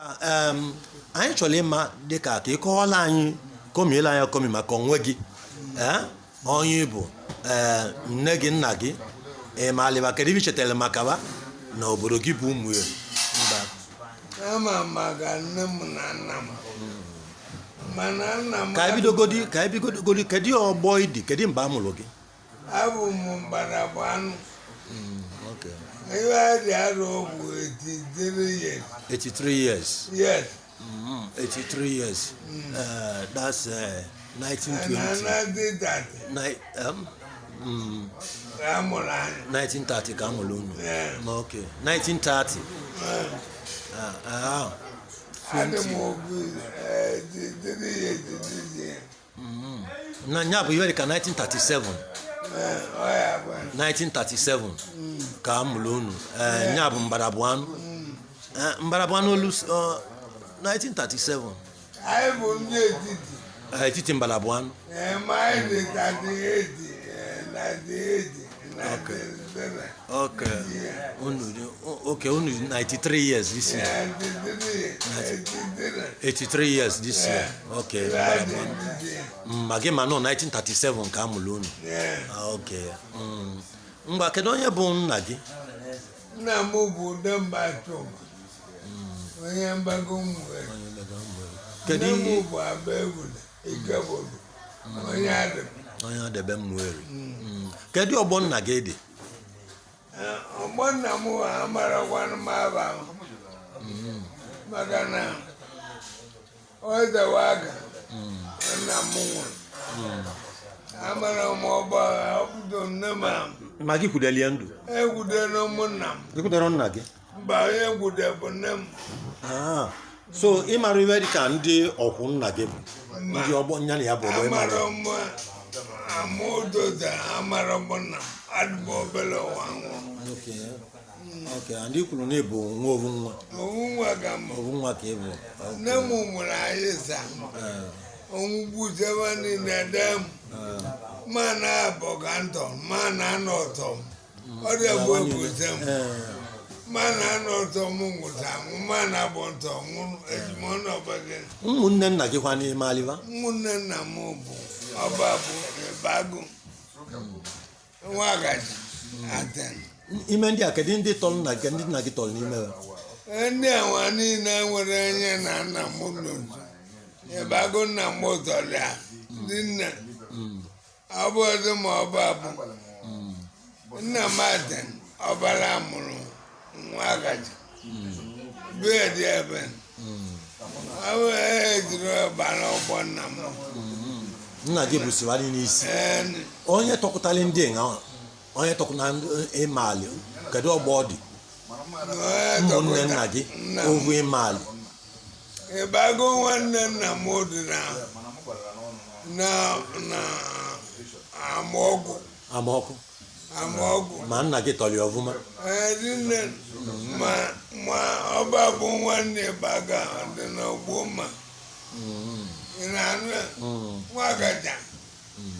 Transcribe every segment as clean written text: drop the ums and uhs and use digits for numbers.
anyị chọrọ ịma dịka ka ị kọwala anyị komiela anyị komi maka onwe gị onye bụ nne gị nna gị ịmalịba kedu ibe chetara maka ba na obodo gị bụ Ụmụeri ama maka nne m na nna m mana nna m ka anyị bidogodi kedu ọgbọ ịdị kedu mgbe a mụrụ gị abụ m Mgbadagba Anụ ihe a dị arụ bụ 83 years yes 83 years that's 1920 amụrụ anyị 1930 ka a mụrụ unu okay 1930 adị m obi 83 years na nya bụ ihe dị ka 1937 1937 ka a mụrụ unu nya bụ Mgbadagba Anụ Mgbadagba Anụ olu 1937 anyị bụ ndị etiti Mgbadagba Anụ ma anyị dị 38 unu 93 years this year 83 years this year okay ma gị ma nọ 1937 ka a mụrụ unu okay ngwa kedu onye bụ nna gị nna m bụ Udemba Chuma onye mgbago Ụmụeri kedu nne m bụ Abaegwula Ikebodo onye Adebe Ụmụeri kedu ọgbọ nna gị dị ọgbọ nna m amarakwanụ m aba maka na ọ zewa aka nna m nwụrụ amara m ọbụdo nne m ma gị kwudelie ndụ egwudere ụmụnna m gị kwudere nna gị mba onye egwude bụ nne m so ị mara ihe dị ka ndị ọkwụ nna gị bụ ndị ọgbọ nya na ya bụ ọgbọ amara m amụdoza amara m nna m adịbụ obere ụwa nwụrụ okay and ị kwuru na ị bụ nwa ovu nwa ovu nwa ka ị bụ nne m mụrụ anyị sa onwugbuzewa niile dem ma na-abọ ga ntọ ma na-anọ ọtọ ọ dịbụ ebuze m ma na-anọ ọtọ m nwụta anwụ ma na-abọ ntọ nwụrụ ejimọnọbege ụmụnne nna gị kwa n'ime alịva ụmụnne nna m bụ ọba bụ Ịbagụ Nwagaji Aten ime ndị a kedu ndị tọrọ nna gị ndị nna gị tọrọ n'ime ya ndị awa niile nwere enye na nna m n'otu Ịbagụ nna m tọrọ ya ndị nne ọ bụ ọdụ ma ọba bụ nna m Aten ọbara mụrụ Nwagaji bedi ebe ejiri ọbara ọgbọ nna m nna gị bụ siwari n'isi onye tọkụtara ndị nga onye tọkụtara ịmali kedu ọgbọ ọ dị ụmụnne nna gị ovu ịmali Ịbagụ nwanne nna m dị na amaọgụ ma nna gị tọrọ ya ọfụma nne ma ọba bụ nwanne Ịbagụ dị n'Ogboma ị na-anụ ya Nwagaja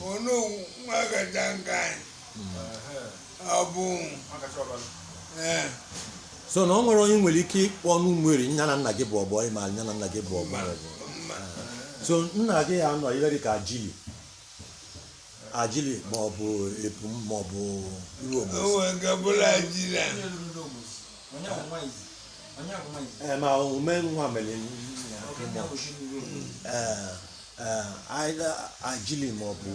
onowu Nwagaja nke anyị ọ bụ so na ọ nwere onye nwere ike ịkpọ n'Ụmụeri nya na nna gị bụ ọgbọ ịmali nya na nna gị bụ ọgbọ so nna gị ya nọ ihe dịka ajili ma ọ bụ epum ma ọ bụ iru ma omume nwa mere ajili ma ọ bụ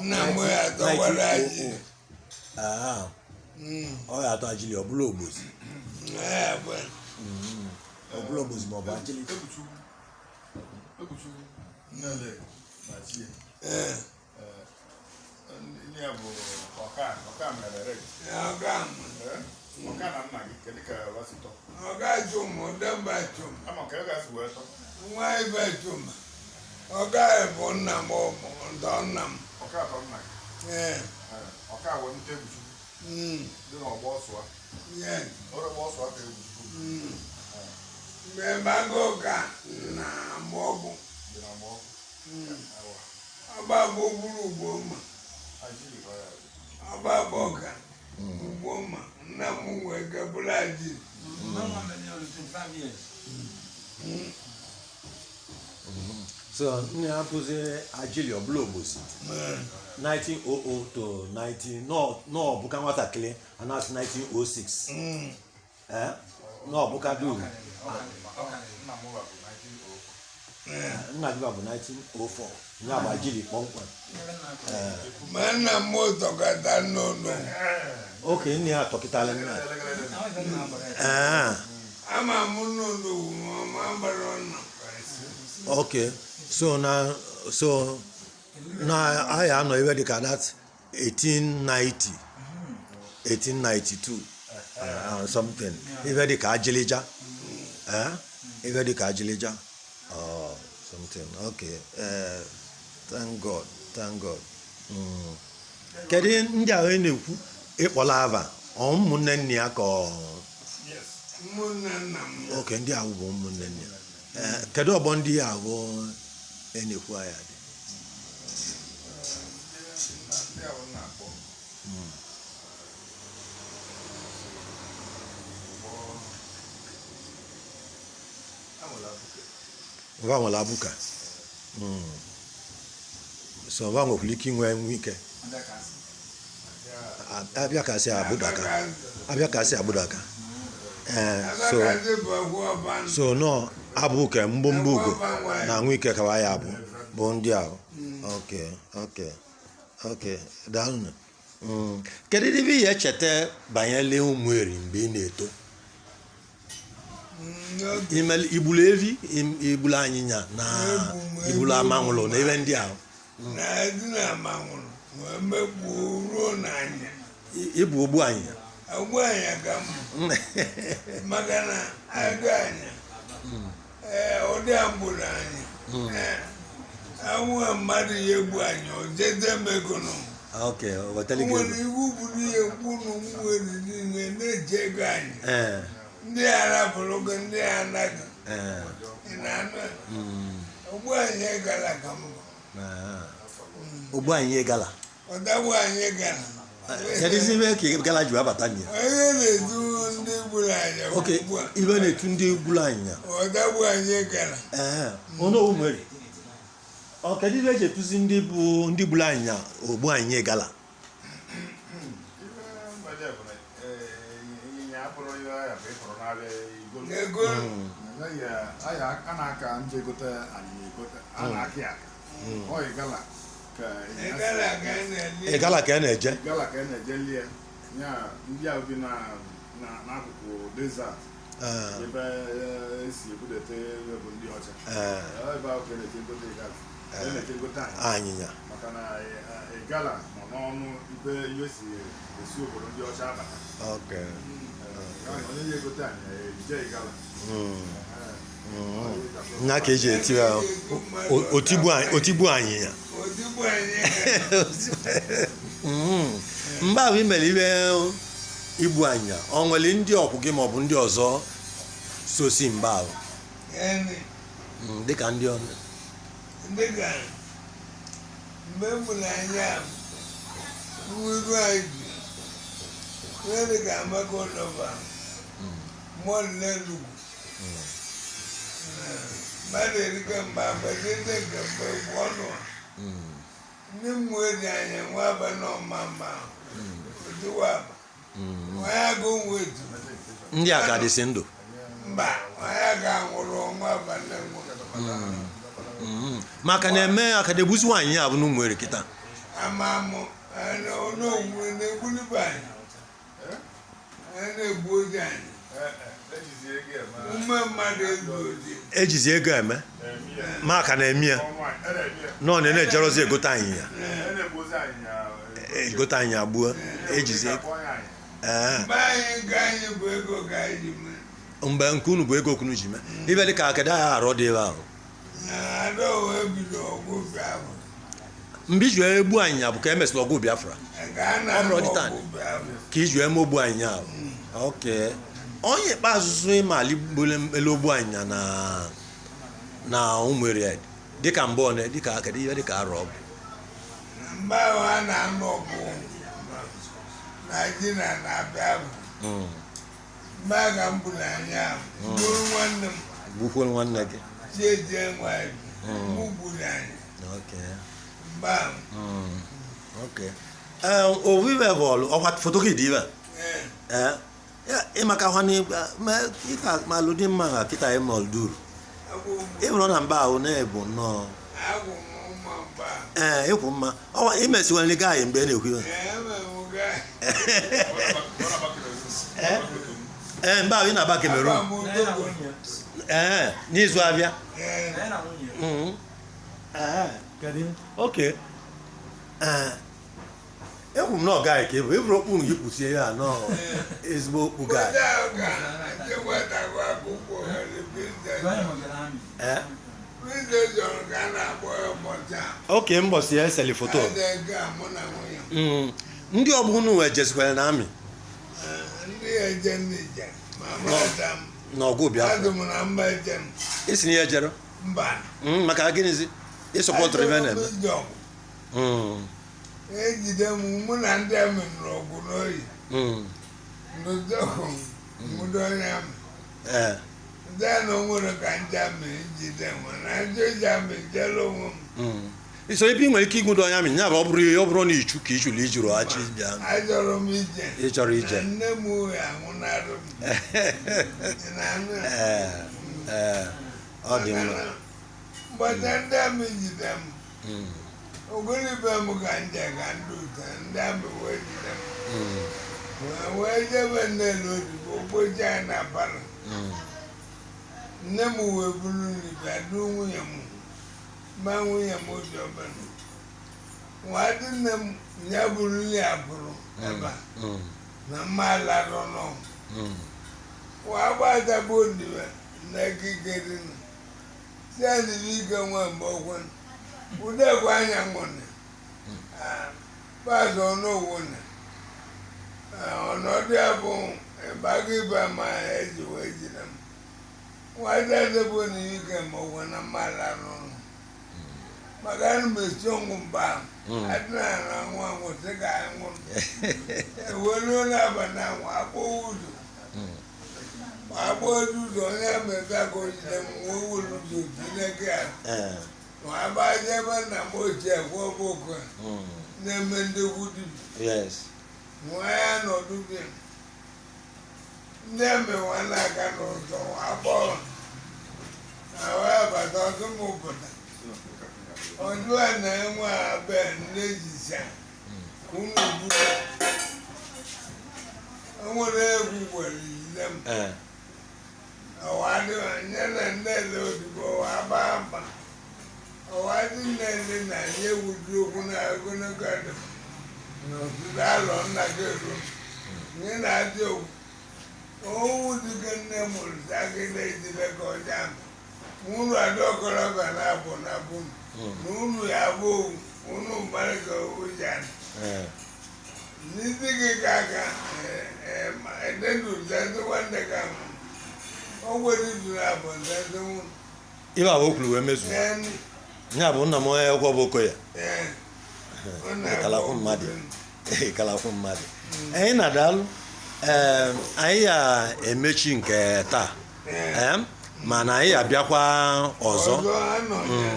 nna m ya tọwara ajili ọ ya atọ ajili ọ bụla ogbozi ọ bụla ogbozi ma ọ bụ ajili ọga Chuma Udemba Chuma nwa ibe Chuma ọga bụ nna m ntọ nna m mgbe Ịbagụ ka na amaọgụ ọba bụ buru Ugboma ọba bụ ọka Ugboma nna m wee gabụla ji So nne ya pụzi ajili ọbụla ogbosi 1900 to 19 no ọbụka nwatakịrị anasị 1906 no ọbụka duru nna gị bụ 1904 nye agba ajili kpọmkwem ma nna m tọkọta n'ụlọ oke nne ya tọkịtara nna ama m n'ụlọ ma gbara ọnụ okay so na I anọ ebe dịka that 1890 1892 something ebe dịka ajilija ebe dịka ajilija something okay thank god kedu ndị ahụ na-ekwu ịkpọla ava ụmụnne nne ya ka ụmụnne nna m oke ndị ahụ bụ ụmụnne nne ya kedu ọgbọ ndị ya ahụ na-ekwu ya dị va nwere abụka so va nwekwara ike inwe ike abịa kasị agbụdaka so no abụ ke mgbomgbo ugo na anwụ ike kawa ya bụ ndị ahụ okay daalụ. Kedu ebe ihe echeta banyere ụmụ eri mgbe ị na-eto igbulu evi igbulu anyịnya na igbulu amanwụlụ na ebe ndị ahụ ịbụ ogbu anyịnya ka m maka na aga anya ụdị agbụrụ anyị anwụ mmadụ ya egbu anyị ojede megono nwere iwu buru ihe gbunu nwere niile na-eji ego anyị ndị arapụrụgo ndị anaghị ogbu anyị gara ka mbụ ogbu anyị gala ọdagbu anyị gara kedụzi ebe ka gala ji abata nye onye na-edu ndị gburu anyị ibe na-etu ndị gburu anyị ọdagbu anyị gara ọnụ nwere kedu ibe eji etuzi ndị gburu anyị ogbu anyị gala ego a na-aka nje gote anyị egote a na-akị aka ọ ịgala gala ka a na-eje lie ya ndị ahụ bi n'akụkụ desert ebe esi ebudete bụ ndị ọcha ebe ahụ ka na-eche gote anyịnya maka na ịgala nọ n'ọnụ ibe ihe si esi obodo ndị ọcha abata onye na-egote anyị eje ịgala nna ka eji eti otigbu anyịnya mgbe ahụ imere ibe igbu anyịnya ọ nwere ndị ọkwụ gị maọbụ ndị ọzọ sosi mgbe ahụ dịka ndị ọnụ mgbe mụrụ anya nwuru anyị nwere ka amaka ụlọba mọlụ n'elugwu mmadụ erika mgbe agbajete nke mgbe ọnụ ndị mmụọ dị anya nwa aba n'ọma mma otiwaba onye agụ nwetu ndị a ka dịsị ndụ mba onye aga nwụrụ ọnwa aba nne nwa maka na-eme akadegbuzi nwaanyị ya bụ na ụmụ eri kịta amamụ n'ogwu na-egbulibụ anyị na-egbu ozi anyị ume mmadụ ego ozi ejizi ego eme maka na-eme ya nọ na-ejerozi egote anyịnya egote anyịnya gbuo ejizi ego mgbe anyị ga anyị bụ ego ka anyị ji mee mgbe nke unu bụ ego okunu ji mee ibe dị ka akada ya arụ dị ebe ahụ mgbe iji egbu anyịnya bụ ka emesịrị ọgụ Biafra ọ bụrụ dị taa ka iji eme ogbu anyịnya ahụ onye ikpeazụ ịmali elu ogbu anyịnya na ụmụeri dịka mbụ one dịka akada ihe dịka arụ ọgụ mgbe ahụ a na-anụ ọgụ Naịjirịa na-abịa bụ mgbe ka m bụrụ anya bụrụ nwanne m gbukwuo nwanne gị chieje nwa mụ gburu anyị okay mgbe ahụ okay ovive bọọlụ ọkwa foto gị dị ibe ịmaka hwa ịka malụ dị mma ha kịta ịmọl duru ịbụrụ na mba ahụ na-ebu nnọọ ịkwụ mma ọwa imesiwere gị anyị mgbe na-ekwu iwe mba ahụ ị na-agba Cameroon n'izu abịa okay ekwu m na ọ gaghị ka ịbụ ịbụrụ okpu gị kpusie ya nọ ezigbo okpu gaghị oke mbọsi ya eseli foto ndị ọgbọ unu wee jesikwara na amị n'ọgụ Biafra isi na ihe jere maka gịnịzi ịsọpọtụrụ ibe na-eme ejide m mụ na ndị amị nụrụ ọgụ n'oyi n'ụdọkụ mụdo onye amị ndị a na o nwere ka ndị amị jide m na ndị eji amị jere onwe m iso ebe ị nwere ike igwudo onye amị nya bụ ọ bụrụ na ichu ka ichụrụ ijuru achị bịa achọrọ m ije ịchọrọ ije nne m anwụnarụ m ọ dị mma mgbata ndị amị jide m ogolibe m ka nje ka ndị ụta ndị amị wee jide m wee jebe nnelu odibo okpochi anyị na palọ nne m wee buru nri bịa du nwunye m ma nwunye m oji ọbara nwadị nne m ya buru nri abụrụ ebe na mma alarụ nọ wa gbadaba odibe na ekikere nọ si adịrị ike nwe mgbe ọkwe udekwa anya nwụne pazọ n'owu na ọnọdụ ya bụ ịbaga ịba ma eji wee jide m nwadadebe na ike ma ọkwe na mmadụ arụrụ maka na mesi ọnwụ mba adịna na nwa nwụsị ka anyị nwụrụ eweruo n'abalị ahụ akpọ ụzọ agba ụzọ onye mebia ka o jide m wee were ụzọ Chineke ya abaje ebe nna m ochie gwọbụkọ na-eme ndegwu dibịa nwa ya nọdụ bịa ndị emewa n'aka n'ụzọ agbọghọ na wee bata ọtụmụpụta ọdụ a na-enwe abe nnejisa unu buru enwere egwu gwere jide m ọwadịwa nye na nnele odibo waba mba ọwadị nnele na ya ewudu okwu na ogologo adị n'obodo alọ nna gị ero nye na-adị okwu owu dịka nne mụrụ sagide ejide ka ọja unu adị ọkọlọbịa na-abụ na bụ na unu ya bụ unu mmadụ ka ụja n'isi gị ka aka ededu zezi nwanne ka o nwere izu na abụ zezi nwụ ibe ahụ o kwuru wee mezuo ya bụ nna m onye ọkwọ bụ okoya kalakwu mmadụ anyị na-adalụ anyị ya emechi nke taa mana anyị abịakwa ọzọ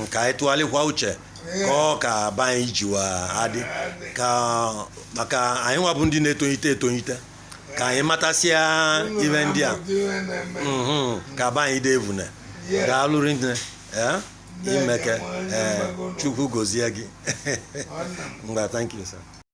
ka anyị tụgharịkwa uche ka ọ ka be anyị jiwa adị ka maka anyị nwa bụ ndị na-etonyite ka anyị matasịa ibe ndị a ka be anyị dị evune daalụrị nne imeke Chukwu gozie gị ngwa thank you sir